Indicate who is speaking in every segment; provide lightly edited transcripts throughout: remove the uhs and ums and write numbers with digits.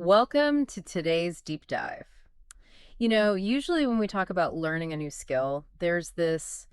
Speaker 1: Welcome to today's deep dive. Usually when we talk about learning a new skill, there's this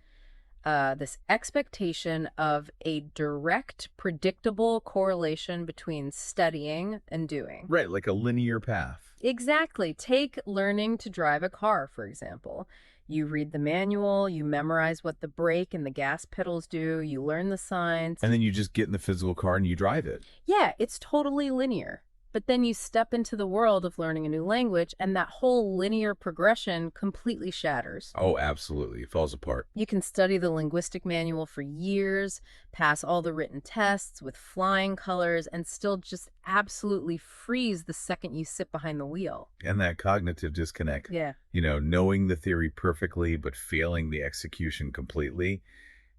Speaker 1: expectation of a direct, predictable correlation between studying and doing.
Speaker 2: Right, like a linear path.
Speaker 1: Exactly. Take learning to drive a car, for example. You read the manual, you memorize what the brake and the gas pedals do, you learn the signs.
Speaker 2: And then you just get in the physical car and you drive it.
Speaker 1: Yeah, it's totally linear. But then you step into the world of learning a new language, and that whole linear progression completely shatters.
Speaker 2: Oh, absolutely. It falls apart.
Speaker 1: You can study the linguistic manual for years, pass all the written tests with flying colors, and still just absolutely freeze the second you sit behind the wheel.
Speaker 2: And that cognitive disconnect,
Speaker 1: Yeah.
Speaker 2: knowing the theory perfectly but failing the execution completely,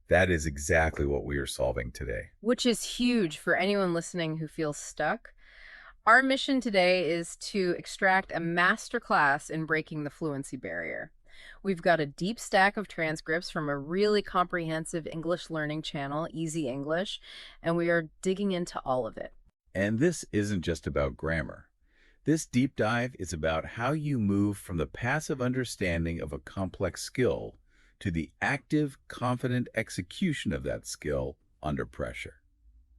Speaker 2: that is exactly what we are solving today.
Speaker 1: Which is huge for anyone listening who feels stuck. Our mission today is to extract a masterclass in breaking the fluency barrier. We've got a deep stack of transcripts from a really comprehensive English learning channel, Easy English, and we are digging into all of it.
Speaker 2: And this isn't just about grammar. This deep dive is about how you move from the passive understanding of a complex skill to the active, confident execution of that skill under pressure.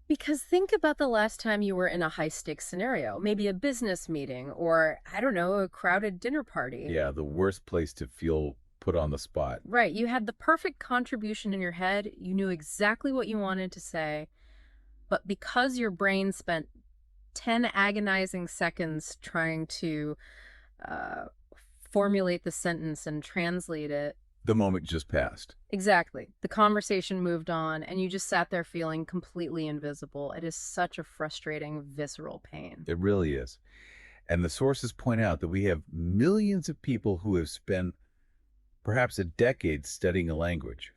Speaker 1: Because think about the last time you were in a high-stakes scenario, maybe a business meeting or, I don't know, a crowded dinner party.
Speaker 2: Yeah, the worst place to feel put on the spot.
Speaker 1: Right, you had the perfect contribution in your head, you knew exactly what you wanted to say, but because your brain spent 10 agonizing seconds trying to uh, formulate the sentence and translate it,
Speaker 2: The moment just passed.
Speaker 1: exactly, the conversation moved on, and you just sat there feeling completely invisible. It is such a frustrating, visceral pain.
Speaker 2: It really is. And the sources point out that we have millions of people who have spent perhaps a decade studying a language.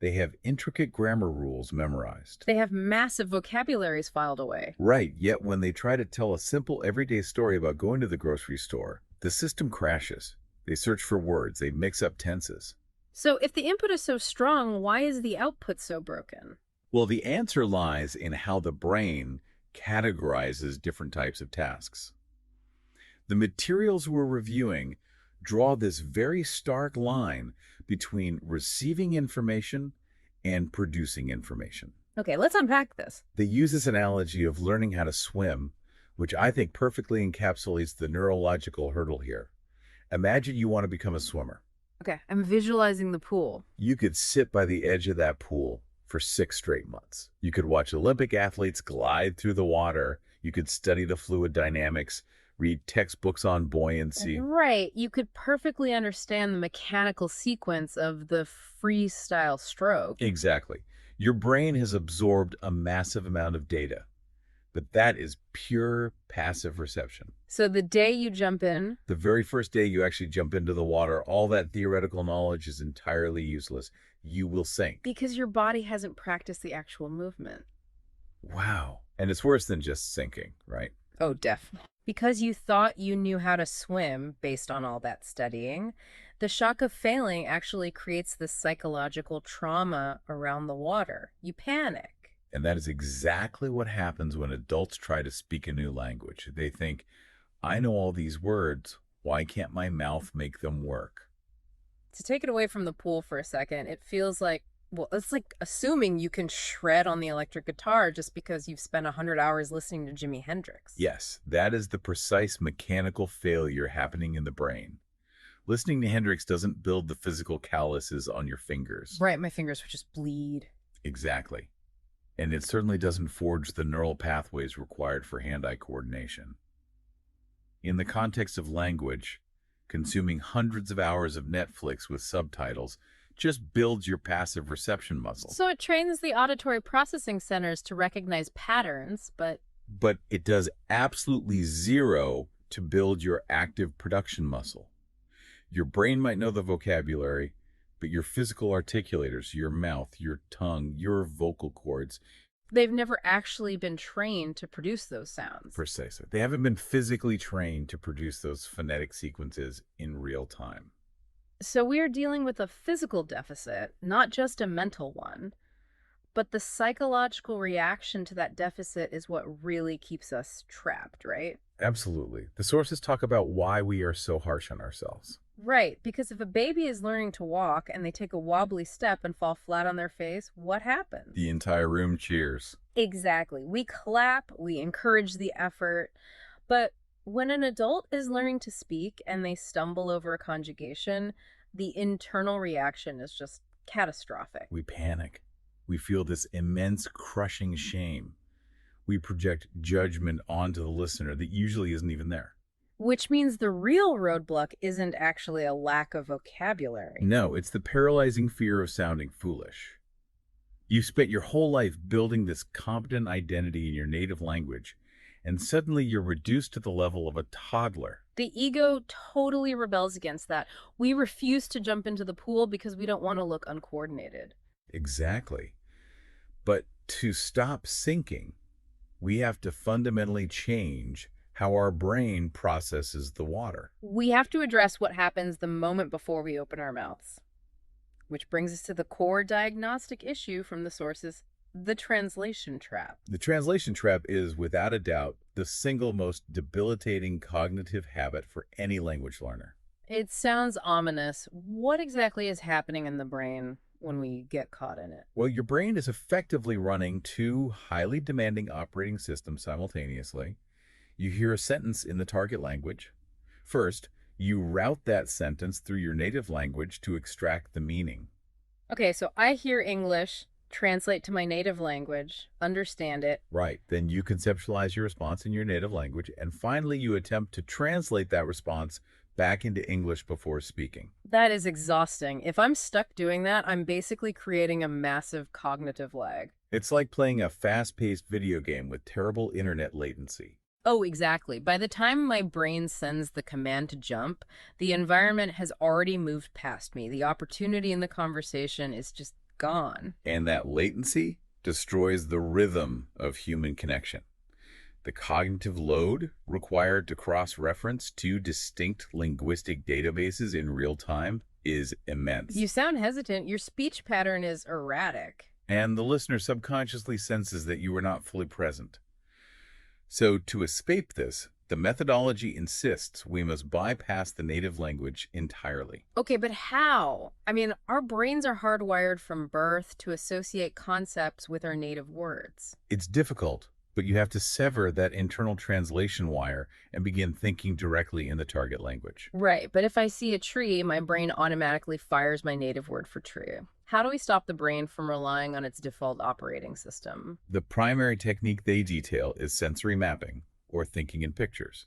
Speaker 2: They have intricate grammar rules memorized.
Speaker 1: They have massive vocabularies filed away.
Speaker 2: Right, yet when they try to tell a simple everyday story about going to the grocery store, the system crashes. They search for words, they mix up tenses.
Speaker 1: So if the input is so strong, why is the output so broken?
Speaker 2: Well, the answer lies in how the brain categorizes different types of tasks. The materials we're reviewing draw this very stark line between receiving information and producing information.
Speaker 1: Okay, let's unpack this.
Speaker 2: They use this analogy of learning how to swim, which I think perfectly encapsulates the neurological hurdle here. Imagine you want to become a swimmer.
Speaker 1: Okay, I'm visualizing the pool.
Speaker 2: You could sit by the edge of that pool for 6 straight months. You could watch Olympic athletes glide through the water. You could study the fluid dynamics, read textbooks on buoyancy.
Speaker 1: Right, you could perfectly understand the mechanical sequence of the freestyle stroke.
Speaker 2: Exactly. Your brain has absorbed a massive amount of data, but that is pure passive reception.
Speaker 1: So the day you jump in,
Speaker 2: The very first day you actually jump into the water, all that theoretical knowledge is entirely useless. You will sink.
Speaker 1: because your body hasn't practiced the actual movement.
Speaker 2: Wow. And it's worse than just sinking, right?
Speaker 1: Oh, definitely. Because you thought you knew how to swim based on all that studying, the shock of failing actually creates this psychological trauma around the water. You panic.
Speaker 2: And that is exactly what happens when adults try to speak a new language. They think, I know all these words. Why can't my mouth make them work?
Speaker 1: To take it away from the pool for a second, it feels like, well, it's like assuming you can shred on the electric guitar just because you've spent 100 hours listening to Jimi Hendrix.
Speaker 2: Yes, that is the precise mechanical failure happening in the brain. Listening to Hendrix doesn't build the physical calluses on your fingers.
Speaker 1: Right, my fingers would just bleed.
Speaker 2: Exactly. And it certainly doesn't forge the neural pathways required for hand-eye coordination. In the context of language, consuming hundreds of hours of Netflix with subtitles just builds your passive reception muscle.
Speaker 1: So it trains the auditory processing centers to recognize patterns, but
Speaker 2: But it does absolutely zero to build your active production muscle. Your brain might know the vocabulary, but your physical articulators, your mouth, your tongue, your vocal cords,
Speaker 1: they've never actually been trained to produce those sounds.
Speaker 2: precisely. They haven't been physically trained to produce those phonetic sequences in real time.
Speaker 1: So we're dealing with a physical deficit, not just a mental one. But the psychological reaction to that deficit is what really keeps us trapped, right?
Speaker 2: Absolutely. The sources talk about why we are so harsh on ourselves.
Speaker 1: Right, because if a baby is learning to walk and they take a wobbly step and fall flat on their face, what happens?
Speaker 2: The entire room cheers.
Speaker 1: Exactly. We clap, we encourage the effort. But when an adult is learning to speak and they stumble over a conjugation, the internal reaction is just catastrophic.
Speaker 2: We panic. We feel this immense crushing shame. We project judgment onto the listener that usually isn't even there.
Speaker 1: Which means the real roadblock isn't actually a lack of vocabulary.
Speaker 2: No, it's the paralyzing fear of sounding foolish. You've spent your whole life building this competent identity in your native language, and suddenly you're reduced to the level of a toddler.
Speaker 1: The ego totally rebels against that. We refuse to jump into the pool because we don't want to look uncoordinated.
Speaker 2: Exactly. But to stop sinking, we have to fundamentally change how our brain processes the water.
Speaker 1: We have to address what happens the moment before we open our mouths. Which brings us to the core diagnostic issue from the sources, the translation trap.
Speaker 2: The translation trap is, without a doubt, the single most debilitating cognitive habit for any language learner.
Speaker 1: It sounds ominous. What exactly is happening in the brain when we get caught in it?
Speaker 2: Well, your brain is effectively running two highly demanding operating systems simultaneously. You hear a sentence in the target language. First, you route that sentence through your native language to extract the meaning.
Speaker 1: Okay, so I hear English, translate to my native language, understand it.
Speaker 2: Right. Then you conceptualize your response in your native language, and finally you attempt to translate that response back into English before speaking.
Speaker 1: That is exhausting. If I'm stuck doing that, I'm basically creating a massive cognitive lag.
Speaker 2: It's like playing a fast-paced video game with terrible internet latency.
Speaker 1: Oh, exactly. By the time my brain sends the command to jump, the environment has already moved past me. The opportunity in the conversation is just gone.
Speaker 2: And that latency destroys the rhythm of human connection. The cognitive load required to cross-reference two distinct linguistic databases in real time is immense.
Speaker 1: You sound hesitant. Your speech pattern is erratic.
Speaker 2: And the listener subconsciously senses that you are not fully present. So to escape this, the methodology insists we must bypass the native language entirely.
Speaker 1: Okay, but how? I mean, our brains are hardwired from birth to associate concepts with our native words.
Speaker 2: It's difficult, but you have to sever that internal translation wire and begin thinking directly in the target language.
Speaker 1: Right, but if I see a tree, my brain automatically fires my native word for tree. How do we stop the brain from relying on its default operating system?
Speaker 2: The primary technique they detail is sensory mapping, or thinking in pictures.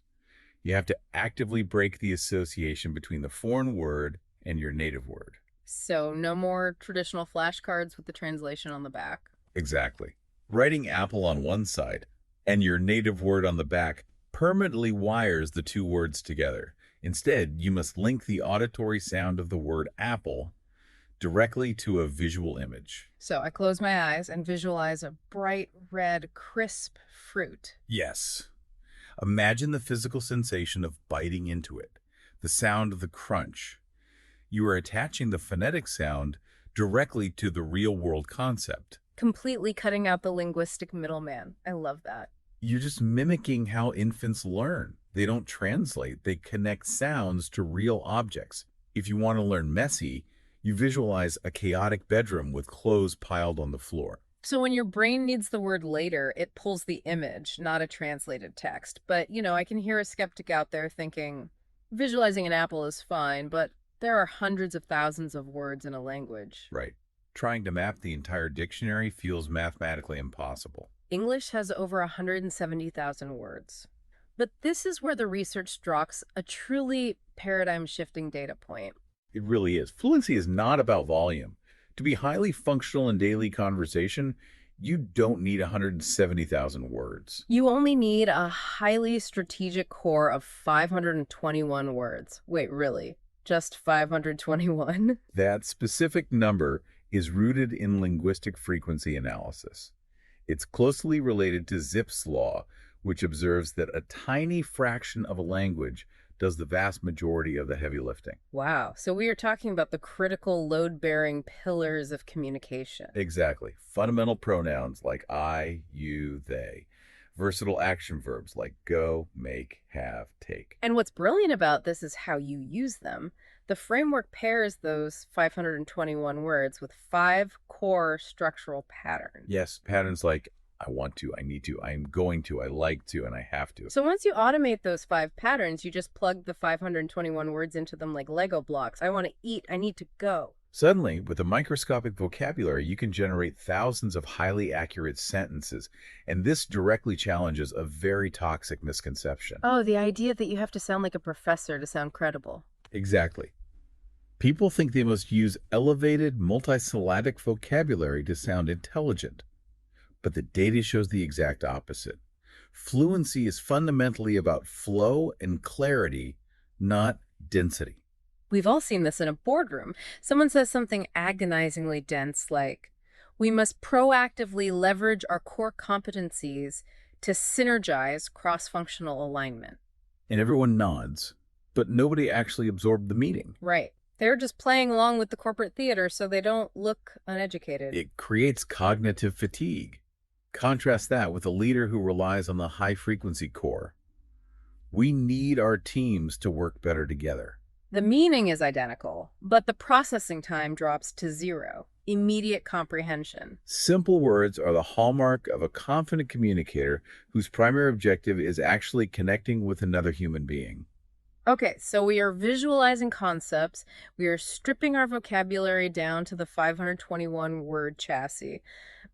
Speaker 2: You have to actively break the association between the foreign word and your native word.
Speaker 1: So, no more traditional flashcards with the translation on the back.
Speaker 2: Exactly. Writing apple on one side and your native word on the back permanently wires the two words together. Instead, you must link the auditory sound of the word apple directly to a visual image.
Speaker 1: So, I close my eyes and visualize a bright red, crisp fruit.
Speaker 2: Yes. Imagine the physical sensation of biting into it, the sound of the crunch. You are attaching the phonetic sound directly to the real-world concept.
Speaker 1: Completely cutting out the linguistic middleman. I love that.
Speaker 2: You're just mimicking how infants learn. They don't translate, they connect sounds to real objects. If you want to learn messy, you visualize a chaotic bedroom with clothes piled on the floor.
Speaker 1: So when your brain needs the word later, it pulls the image, not a translated text. But, I can hear a skeptic out there thinking, visualizing an apple is fine, but there are hundreds of thousands of words in a language.
Speaker 2: Right. Trying to map the entire dictionary feels mathematically impossible.
Speaker 1: English has over 170,000 words. But this is where the research drops a truly paradigm-shifting data point.
Speaker 2: It really is. Fluency is not about volume. To be highly functional in daily conversation, you don't need 170,000 words.
Speaker 1: You only need a highly strategic core of 521 words. Wait, really? Just 521?
Speaker 2: That specific number is rooted in linguistic frequency analysis. It's closely related to Zipf's law, which observes that a tiny fraction of a language does the vast majority of the heavy lifting.
Speaker 1: Wow. So we are talking about the critical load-bearing pillars of communication.
Speaker 2: Exactly. Fundamental pronouns like I, you, they. Versatile action verbs like go, make, have, take.
Speaker 1: And what's brilliant about this is how you use them. The framework pairs those 521 words with 5 core structural patterns.
Speaker 2: Yes, patterns like I want to, I need to, I am going to, I like to, and I have to.
Speaker 1: So once you automate those 5 patterns, you just plug the 521 words into them like Lego blocks. I want to eat, I need to go.
Speaker 2: Suddenly, with a microscopic vocabulary, you can generate thousands of highly accurate sentences, and this directly challenges a very toxic misconception.
Speaker 1: Oh, the idea that you have to sound like a professor to sound credible.
Speaker 2: Exactly. People think they must use elevated, multisyllabic vocabulary to sound intelligent, but the data shows the exact opposite. Fluency is fundamentally about flow and clarity, not density.
Speaker 1: We've all seen this in a boardroom. Someone says something agonizingly dense like, we must proactively leverage our core competencies to synergize cross-functional alignment.
Speaker 2: And everyone nods, but nobody actually absorbed the meaning.
Speaker 1: Right. They're just playing along with the corporate theater so they don't look uneducated.
Speaker 2: It creates cognitive fatigue. Contrast that with a leader who relies on the high-frequency core. We need our teams to work better together.
Speaker 1: The meaning is identical, but the processing time drops to 0. Immediate comprehension.
Speaker 2: Simple words are the hallmark of a confident communicator whose primary objective is actually connecting with another human being.
Speaker 1: Okay, so we are visualizing concepts. We are stripping our vocabulary down to the 521 word chassis.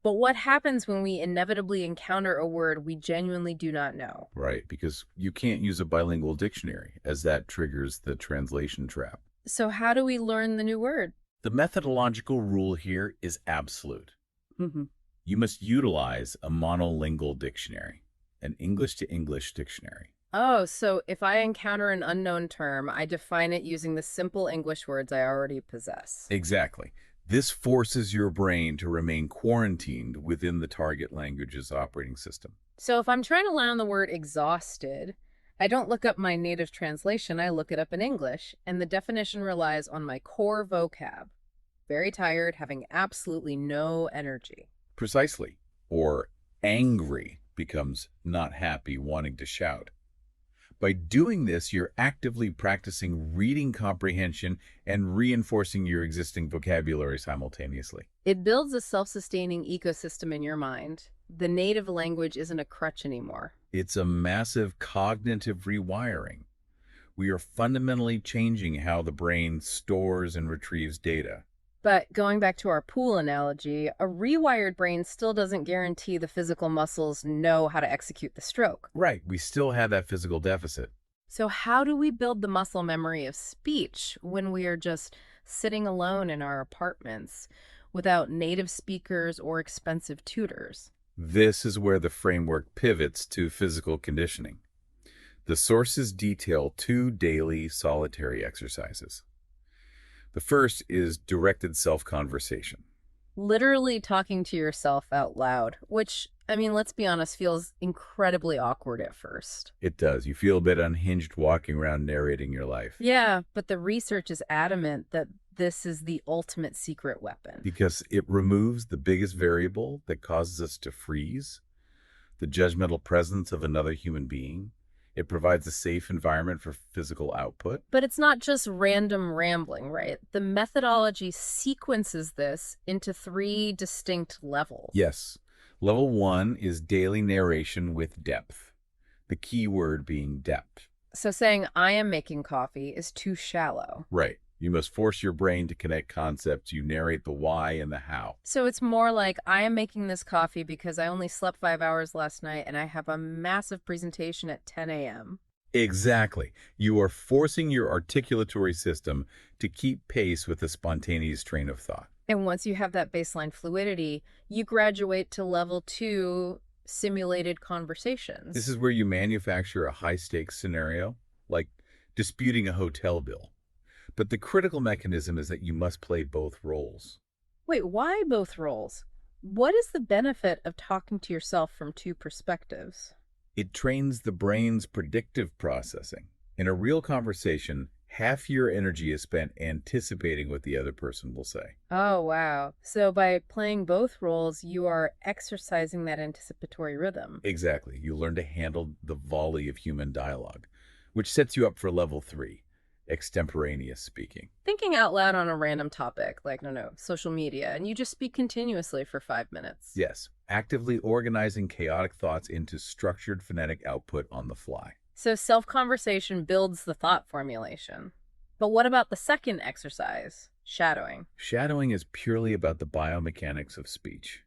Speaker 1: But what happens when we inevitably encounter a word we genuinely do not know?
Speaker 2: Right, because you can't use a bilingual dictionary, as that triggers the translation trap.
Speaker 1: So how do we learn the new word?
Speaker 2: The methodological rule here is absolute. You must utilize a monolingual dictionary, an English-to-English dictionary.
Speaker 1: Oh, so if I encounter an unknown term, I define it using the simple English words I already possess.
Speaker 2: Exactly. This forces your brain to remain quarantined within the target language's operating system.
Speaker 1: So if I'm trying to learn the word exhausted, I don't look up my native translation, I look it up in English, and the definition relies on my core vocab. Very tired, having absolutely no energy.
Speaker 2: Precisely. Or angry becomes not happy, wanting to shout. By doing this, you're actively practicing reading comprehension and reinforcing your existing vocabulary simultaneously.
Speaker 1: It builds a self-sustaining ecosystem in your mind. The native language isn't a crutch anymore.
Speaker 2: It's a massive cognitive rewiring. We are fundamentally changing how the brain stores and retrieves data.
Speaker 1: But going back to our pool analogy, a rewired brain still doesn't guarantee the physical muscles know how to execute the stroke.
Speaker 2: Right, we still have that physical deficit.
Speaker 1: So how do we build the muscle memory of speech when we are just sitting alone in our apartments without native speakers or expensive tutors?
Speaker 2: This is where the framework pivots to physical conditioning. The sources detail 2 daily solitary exercises. The first is directed self-conversation.
Speaker 1: Literally talking to yourself out loud, which, I mean, let's be honest, feels incredibly awkward at first.
Speaker 2: It does. You feel a bit unhinged walking around narrating your life.
Speaker 1: Yeah, but the research is adamant that this is the ultimate secret weapon.
Speaker 2: Because it removes the biggest variable that causes us to freeze, the judgmental presence of another human being. It provides a safe environment for physical output.
Speaker 1: But it's not just random rambling, right? The methodology sequences this into 3 distinct levels.
Speaker 2: Yes. Level 1 is daily narration with depth, the key word being depth.
Speaker 1: So saying, I am making coffee is too shallow.
Speaker 2: Right. You must force your brain to connect concepts. You narrate the why and the how.
Speaker 1: So it's more like, I am making this coffee because I only slept 5 hours last night and I have a massive presentation at 10 a.m.
Speaker 2: Exactly. You are forcing your articulatory system to keep pace with the spontaneous train of thought.
Speaker 1: And once you have that baseline fluidity, you graduate to level 2, simulated conversations.
Speaker 2: This is where you manufacture a high-stakes scenario, like disputing a hotel bill. But the critical mechanism is that you must play both roles.
Speaker 1: Wait, why both roles? What is the benefit of talking to yourself from 2 perspectives?
Speaker 2: It trains the brain's predictive processing. In a real conversation, half your energy is spent anticipating what the other person will say.
Speaker 1: Oh, wow. So by playing both roles, you are exercising that anticipatory rhythm.
Speaker 2: Exactly. You learn to handle the volley of human dialogue, which sets you up for level 3, extemporaneous speaking.
Speaker 1: Thinking out loud on a random topic, like, no, social media, and you just speak continuously for 5 minutes.
Speaker 2: Yes, actively organizing chaotic thoughts into structured phonetic output on the fly.
Speaker 1: So self-conversation builds the thought formulation. But what about the second exercise, shadowing?
Speaker 2: Shadowing is purely about the biomechanics of speech.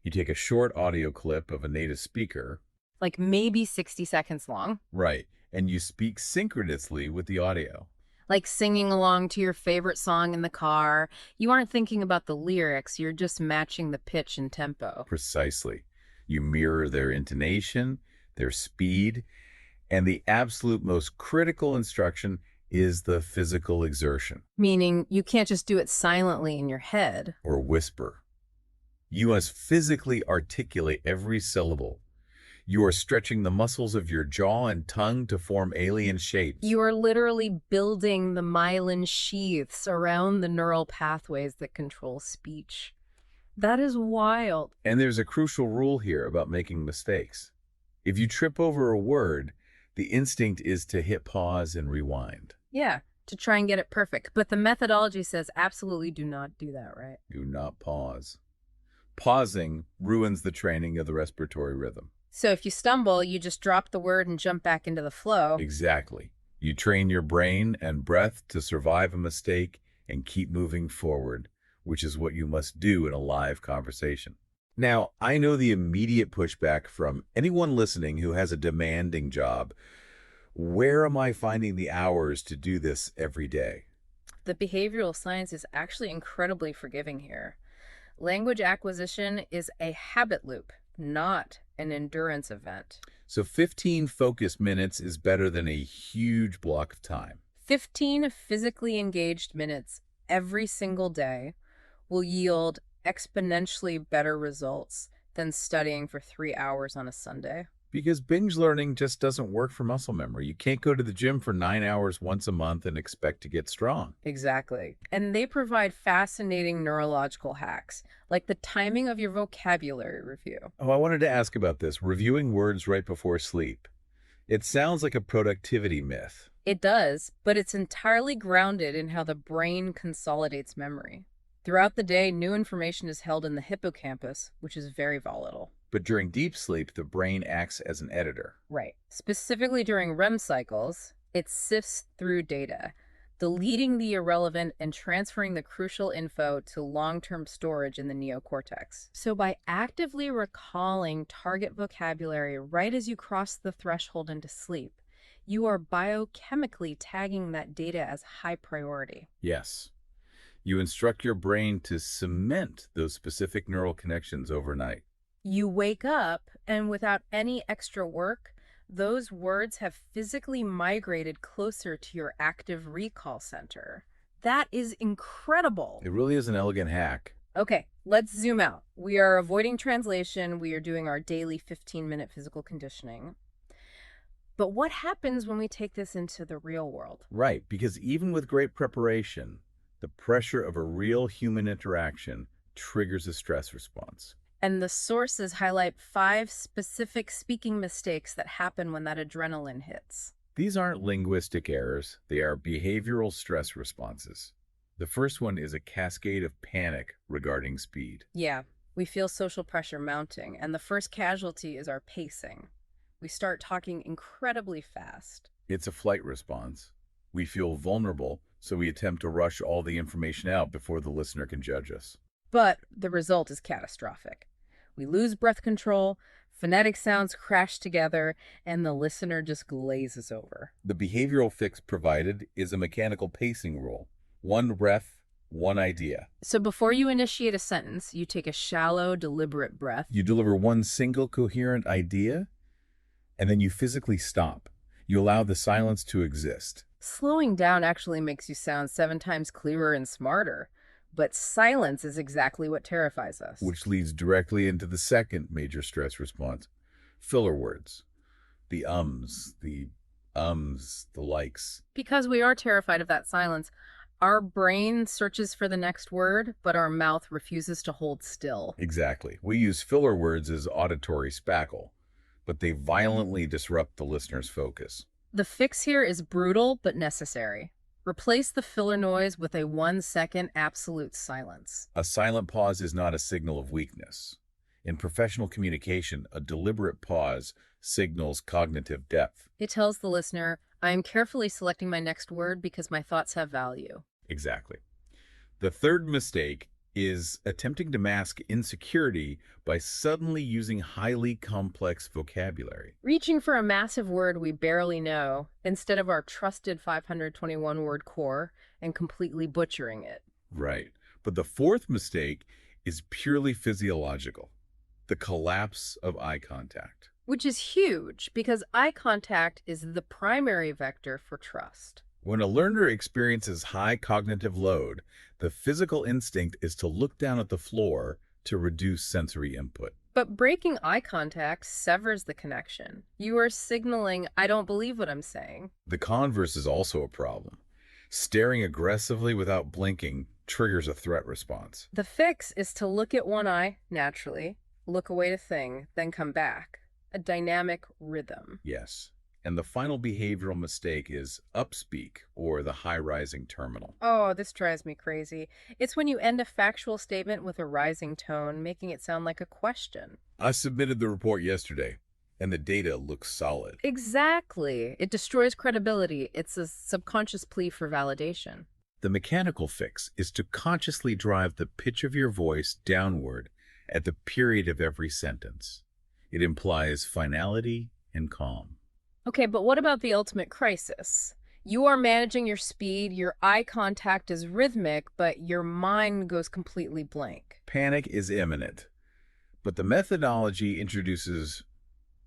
Speaker 2: You take a short audio clip of a native speaker,
Speaker 1: Like maybe 60 seconds long?
Speaker 2: right, and you speak synchronously with the audio.
Speaker 1: Like singing along to your favorite song in the car. You aren't thinking about the lyrics, you're just matching the pitch and tempo.
Speaker 2: Precisely. You mirror their intonation, their speed, and the absolute most critical instruction is the physical exertion
Speaker 1: Meaning you can't just do it silently in your head.
Speaker 2: or whisper. You must physically articulate every syllable. You are stretching the muscles of your jaw and tongue to form alien shapes.
Speaker 1: You are literally building the myelin sheaths around the neural pathways that control speech. That is wild.
Speaker 2: And there's a crucial rule here about making mistakes. If you trip over a word, the instinct is to hit pause and rewind.
Speaker 1: Yeah, to try and get it perfect. But the methodology says absolutely do not do that, right?
Speaker 2: Do not pause. Pausing ruins the training of the respiratory rhythm.
Speaker 1: So if you stumble, you just drop the word and jump back into the flow.
Speaker 2: Exactly. You train your brain and breath to survive a mistake and keep moving forward, which is what you must do in a live conversation. Now, I know the immediate pushback from anyone listening who has a demanding job. Where am I finding the hours to do this every day?
Speaker 1: The behavioral science is actually incredibly forgiving here. Language acquisition is a habit loop, not an endurance event.
Speaker 2: So 15 focused minutes is better than a huge block of time.
Speaker 1: 15 physically engaged minutes every single day will yield exponentially better results than studying for 3 hours on a Sunday.
Speaker 2: Because binge learning just doesn't work for muscle memory. You can't go to the gym for 9 hours once a month and expect to get strong.
Speaker 1: Exactly. And they provide fascinating neurological hacks, like the timing of your vocabulary review.
Speaker 2: Oh, I wanted to ask about this. Reviewing words right before sleep. It sounds like a productivity myth.
Speaker 1: It does, but it's entirely grounded in how the brain consolidates memory. Throughout the day, new information is held in the hippocampus, which is very volatile.
Speaker 2: But during deep sleep, the brain acts as an editor.
Speaker 1: Right. Specifically during REM cycles, it sifts through data, deleting the irrelevant and transferring the crucial info to long-term storage in the neocortex. So by actively recalling target vocabulary right as you cross the threshold into sleep, you are biochemically tagging that data as high priority.
Speaker 2: Yes. You instruct your brain to cement those specific neural connections overnight.
Speaker 1: You wake up, and without any extra work, those words have physically migrated closer to your active recall center. That is incredible.
Speaker 2: It really is an elegant hack.
Speaker 1: Okay, let's zoom out. We are avoiding translation. We are doing our daily 15-minute physical conditioning. But what happens when we take this into the real world?
Speaker 2: Right, because even with great preparation, the pressure of a real human interaction triggers a stress response.
Speaker 1: And the sources highlight 5 specific speaking mistakes that happen when that adrenaline hits.
Speaker 2: These aren't linguistic errors, they are behavioral stress responses. The first one is a cascade of panic regarding speed.
Speaker 1: Yeah, we feel social pressure mounting, and the first casualty is our pacing. We start talking incredibly fast.
Speaker 2: It's a flight response. We feel vulnerable, so we attempt to rush all the information out before the listener can judge us.
Speaker 1: But the result is catastrophic. We lose breath control, phonetic sounds crash together, and the listener just glazes over.
Speaker 2: The behavioral fix provided is a mechanical pacing rule. One breath, one idea.
Speaker 1: So before you initiate a sentence, you take a shallow, deliberate breath.
Speaker 2: You deliver one single coherent idea, and then you physically stop. You allow the silence to exist.
Speaker 1: Slowing down actually makes you sound 7 times clearer and smarter. But silence is exactly what terrifies us.
Speaker 2: Which leads directly into the second major stress response, filler words. The ums, the the likes.
Speaker 1: Because we are terrified of that silence, our brain searches for the next word, but our mouth refuses to hold still.
Speaker 2: Exactly. We use filler words as auditory spackle, but they violently disrupt the listener's focus.
Speaker 1: The fix here is brutal but necessary. Replace the filler noise with a 1 second absolute silence.
Speaker 2: A silent pause is not a signal of weakness. In professional communication, a deliberate pause signals cognitive depth.
Speaker 1: It tells the listener, I am carefully selecting my next word because my thoughts have value.
Speaker 2: Exactly. The third mistake is attempting to mask insecurity by suddenly using highly complex vocabulary.
Speaker 1: Reaching for a massive word we barely know instead of our trusted 521-word core and completely butchering it.
Speaker 2: Right. But the fourth mistake is purely physiological, the collapse of eye contact.
Speaker 1: Which is huge because eye contact is the primary vector for trust.
Speaker 2: When a learner experiences high cognitive load, the physical instinct is to look down at the floor to reduce sensory input.
Speaker 1: But breaking eye contact severs the connection. You are signaling, I don't believe what I'm saying.
Speaker 2: The converse is also a problem. Staring aggressively without blinking triggers a threat response.
Speaker 1: The fix is to look at one eye naturally, look away to thing, then come back. A dynamic rhythm.
Speaker 2: Yes. And the final behavioral mistake is upspeak, or the high-rising terminal.
Speaker 1: Oh, this drives me crazy. It's when you end a factual statement with a rising tone, making it sound like a question.
Speaker 2: I submitted the report yesterday, and the data looks solid.
Speaker 1: Exactly. It destroys credibility. It's a subconscious plea for validation.
Speaker 2: The mechanical fix is to consciously drive the pitch of your voice downward at the period of every sentence. It implies finality and calm.
Speaker 1: Okay, but what about the ultimate crisis? You are managing your speed, your eye contact is rhythmic, but your mind goes completely blank.
Speaker 2: Panic is imminent, but the methodology introduces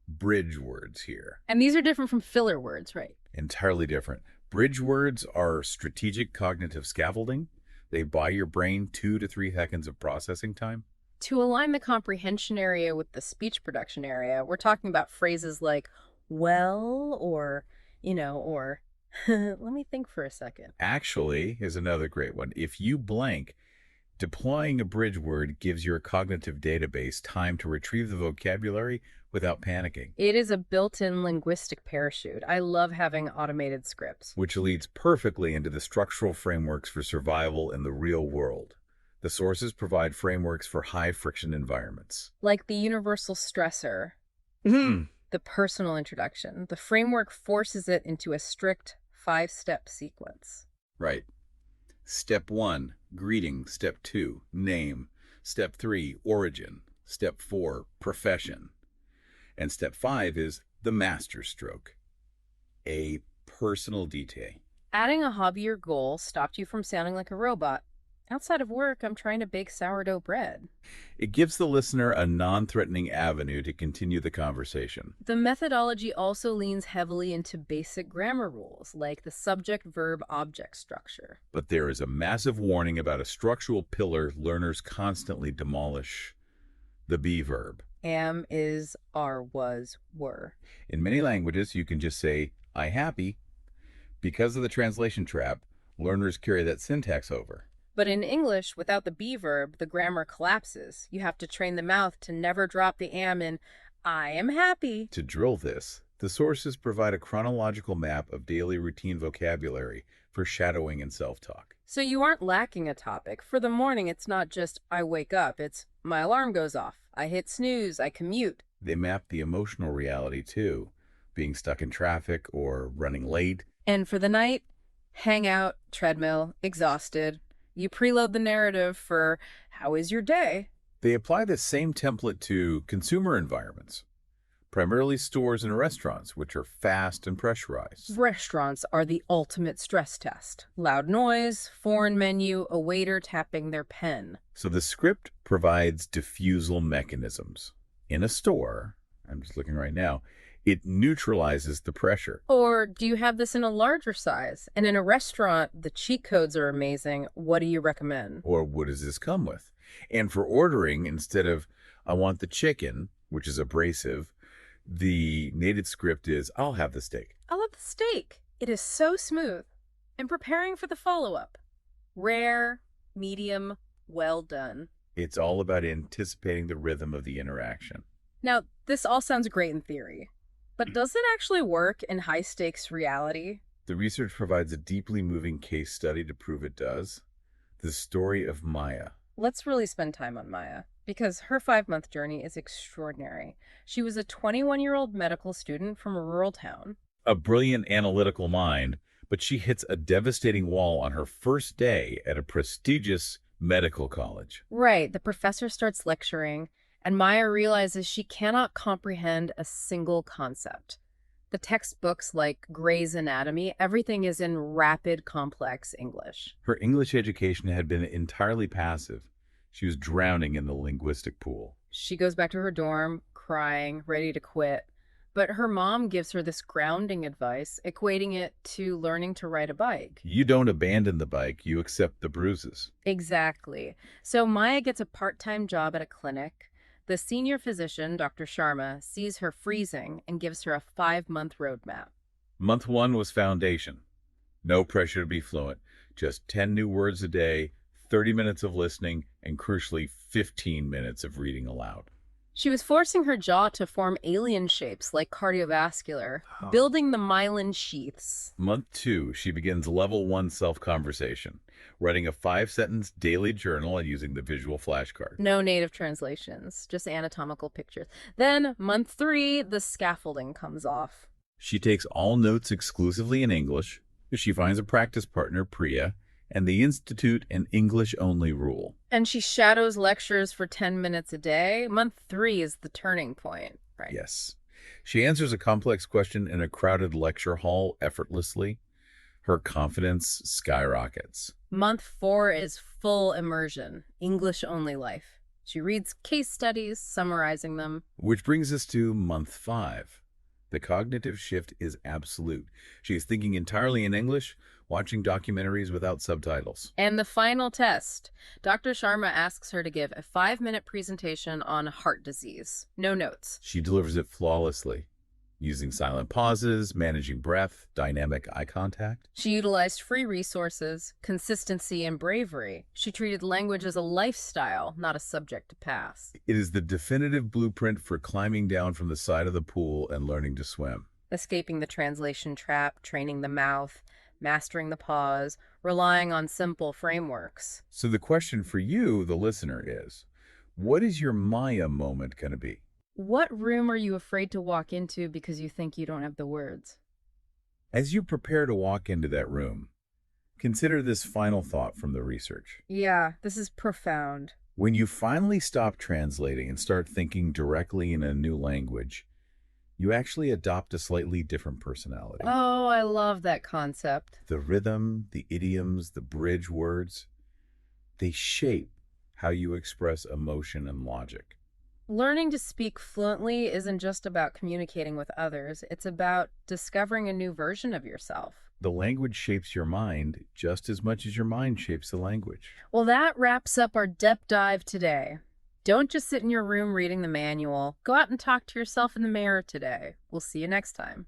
Speaker 2: bridge words here.
Speaker 1: And these are different from filler words, right?
Speaker 2: Entirely different. Bridge words are strategic cognitive scaffolding. They buy your brain 2 to 3 seconds of processing time.
Speaker 1: To align the comprehension area with the speech production area, we're talking about phrases like, well, or, or let me think for a second.
Speaker 2: Actually is another great one. If you blank, deploying a bridge word gives your cognitive database time to retrieve the vocabulary without panicking.
Speaker 1: It is a built-in linguistic parachute. I love having automated scripts.
Speaker 2: Which leads perfectly into the structural frameworks for survival in the real world. The sources provide frameworks for high-friction environments.
Speaker 1: Like the universal stressor. The personal introduction. The framework forces it into a strict 5-step sequence.
Speaker 2: Right. Step 1, greeting. Step 2, name. Step 3, origin. Step 4, profession. And step 5 is the master stroke, a personal detail.
Speaker 1: Adding a hobby or goal stopped you from sounding like a robot. Outside of work, I'm trying to bake sourdough bread.
Speaker 2: It gives the listener a non-threatening avenue to continue the conversation.
Speaker 1: The methodology also leans heavily into basic grammar rules, like the subject-verb-object structure.
Speaker 2: But there is a massive warning about a structural pillar learners constantly demolish: the be verb.
Speaker 1: Am, is, are, was, were.
Speaker 2: In many languages, you can just say, I happy. Because of the translation trap, learners carry that syntax over.
Speaker 1: But in English, without the be verb, the grammar collapses. You have to train the mouth to never drop the am in I am happy.
Speaker 2: To drill this, the sources provide a chronological map of daily routine vocabulary for shadowing and self-talk.
Speaker 1: So you aren't lacking a topic. For the morning, it's not just I wake up. It's my alarm goes off. I hit snooze. I commute.
Speaker 2: They map the emotional reality too, being stuck in traffic or running late.
Speaker 1: And for the night, hang out, treadmill, exhausted. You preload the narrative for how is your day?
Speaker 2: They apply the same template to consumer environments, primarily stores and restaurants, which are fast and pressurized.
Speaker 1: Restaurants are the ultimate stress test. Loud noise, foreign menu, a waiter tapping their pen.
Speaker 2: So the script provides diffusal mechanisms. In a store, I'm just looking right now, it neutralizes the pressure.
Speaker 1: Or do you have this in a larger size? And in a restaurant, the cheat codes are amazing. What do you recommend?
Speaker 2: Or what does this come with? And for ordering, instead of I want the chicken, which is abrasive, The native script is, I'll have the steak.
Speaker 1: I love the steak. It is so smooth. And preparing for the follow-up. Rare, medium, well done.
Speaker 2: It's all about anticipating the rhythm of the interaction.
Speaker 1: Now, this all sounds great in theory, but does it actually work in high-stakes reality?
Speaker 2: The research provides a deeply moving case study to prove it does. The story of Maya.
Speaker 1: Let's really spend time on Maya, because her 5-month journey is extraordinary. She was a 21-year-old medical student from a rural town.
Speaker 2: A brilliant analytical mind, but she hits a devastating wall on her first day at a prestigious medical college.
Speaker 1: Right, the professor starts lecturing, and Maya realizes she cannot comprehend a single concept. The textbooks like Gray's Anatomy, everything is in rapid, complex English.
Speaker 2: Her English education had been entirely passive. She was drowning in the linguistic pool.
Speaker 1: She goes back to her dorm, crying, ready to quit. But her mom gives her this grounding advice, equating it to learning to ride a bike.
Speaker 2: You don't abandon the bike, you accept the bruises.
Speaker 1: Exactly. So Maya gets a part-time job at a clinic. The senior physician, Dr. Sharma, sees her freezing and gives her a 5-month roadmap.
Speaker 2: Month one was foundation. No pressure to be fluent. Just 10 new words a day, 30 minutes of listening, and crucially, 15 minutes of reading aloud.
Speaker 1: She was forcing her jaw to form alien shapes like cardiovascular, building the myelin sheaths.
Speaker 2: Month two, she begins level one self-conversation, writing a 5-sentence daily journal and using the visual flashcard.
Speaker 1: No native translations, just anatomical pictures. Then, month 3, the scaffolding comes off.
Speaker 2: She takes all notes exclusively in English. She finds a practice partner, Priya, and they institute an English-only rule.
Speaker 1: And she shadows lectures for 10 minutes a day. Month 3 is the turning point, right?
Speaker 2: Yes. She answers a complex question in a crowded lecture hall effortlessly. Her confidence skyrockets.
Speaker 1: Month 4 is full immersion, English-only life. She reads case studies, summarizing them.
Speaker 2: Which brings us to month 5. The cognitive shift is absolute. She is thinking entirely in English, watching documentaries without subtitles.
Speaker 1: And the final test. Dr. Sharma asks her to give a 5-minute presentation on heart disease. No notes.
Speaker 2: She delivers it flawlessly, using silent pauses, managing breath, dynamic eye contact.
Speaker 1: She utilized free resources, consistency, and bravery. She treated language as a lifestyle, not a subject to pass.
Speaker 2: It is the definitive blueprint for climbing down from the side of the pool and learning to swim.
Speaker 1: Escaping the translation trap, training the mouth, mastering the pause, relying on simple frameworks.
Speaker 2: So the question for you, the listener, is, what is your Maya moment going to be?
Speaker 1: What room are you afraid to walk into because you think you don't have the words?
Speaker 2: As you prepare to walk into that room, consider this final thought from the research.
Speaker 1: Yeah, this is profound.
Speaker 2: When you finally stop translating and start thinking directly in a new language, you actually adopt a slightly different personality.
Speaker 1: Oh, I love that concept.
Speaker 2: The rhythm, the idioms, the bridge words, they shape how you express emotion and logic.
Speaker 1: Learning to speak fluently isn't just about communicating with others. It's about discovering a new version of yourself.
Speaker 2: The language shapes your mind just as much as your mind shapes the language.
Speaker 1: Well, that wraps up our depth dive today. Don't just sit in your room reading the manual. Go out and talk to yourself in the mirror today. We'll see you next time.